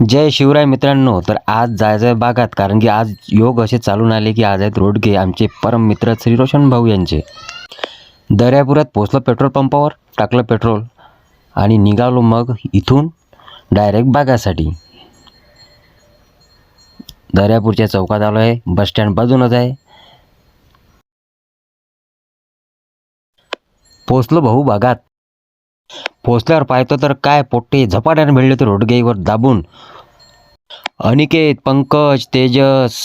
जय शिवराय मित्रांनो. तर आज जायचं आहे बागात, कारण की आज योग असे चालून आले की आज आहेत रोडगे आमचे परम मित्र श्री रोशन भाऊ यांचे. दर्यापुरात पोचलो, पेट्रोल पंपावर टाकलं पेट्रोल आणि निघालो मग इथून डायरेक्ट बागासाठी. दर्यापूरच्या चौकात आलो आहे, बसस्टँड बाजूनच आहे. पोचलो भाऊ बागात. पोचल्यावर पाहतो तर काय पोट्टे झपाट्याने भेटले तर रोडगेवर दाबून. अनिकेत, पंकज, तेजस,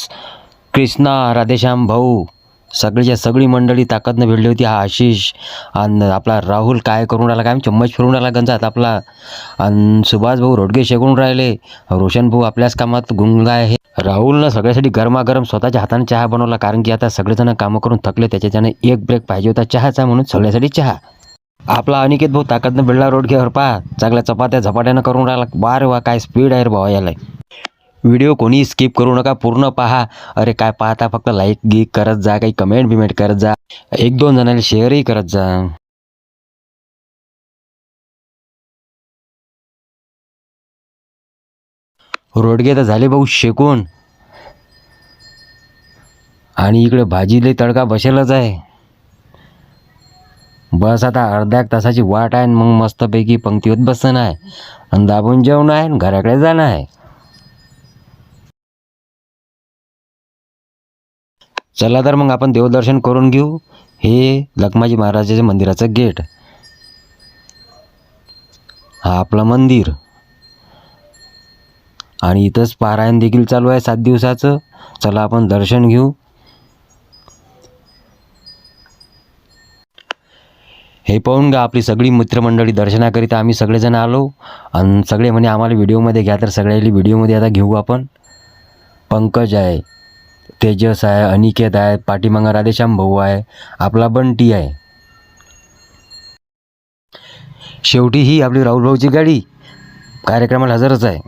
कृष्णा, राधेश्याम भाऊ, सगळीच्या सगळी मंडळी ताकदनं भेटली होती. हा आशिष आणि आपला राहुल काय करून राहिला, काय चम्मच फिरून राहिला गंजात आपला. आणि सुभाष भाऊ रोडगे शेकून राहिले. रोशन भाऊ आपल्याच कामात गुंग आहे. राहुलनं सगळ्यासाठी गरमागरम स्वतःच्या हाताने चहा बनवला, कारण की आता सगळेजण कामं करून थकले. त्याच्याने एक ब्रेक पाहिजे होता चहाचा, म्हणून सगळ्यासाठी चहा. आपला अनिकेत भाऊ ताकदनं भेटला रोडगेवर. पहा चांगल्या चपात्या झपाट्यानं करून राहिला. बार वा काय स्पीड आहे रे भावा याला. व्हिडिओ कोणी स्किप करू नका, पूर्ण पहा. अरे काय पाहता, फक्त लाईक गिक करत जा, काही कमेंट बिमेंट करत जा, एक दोन जणांना शेअरही करत जा. रोडगे तर झाले भाऊ शेकून, आणि इकडे भाजीले तडका बसेलच आहे. बस आता अर्ध्या एक तासाची वाट आहे, मग मस्तपैकी पंक्तीवर बसणं आहे आणि दाबून जेवण आहे आणि घराकडे जाणं आहे. चला तर मग आपण देवदर्शन करून घेऊ. हे लखमाजी महाराजाच्या मंदिराचं गेट. हा आपलं मंदिर, आणि इथंच पारायण देखील चालू आहे 7 दिवसाचं. चला आपण दर्शन घेऊ. हे पाहून का आपली सगळी मित्रमंडळी दर्शनाकरिता आम्ही सगळेजण आलो, आणि सगळे म्हणे आम्हाला व्हिडिओमध्ये घ्या, तर सगळ्याला व्हिडिओमध्ये आता घेऊ आपण. पंकज आहे, तेजस आहे, अनिकेत आहे, पाठीमागं राधेश्याम भाऊ आहे, आपला बंटी आहे. शेवटी ही आपली राहुल भाऊची गाडी कार्यक्रमाला हजरच आहे.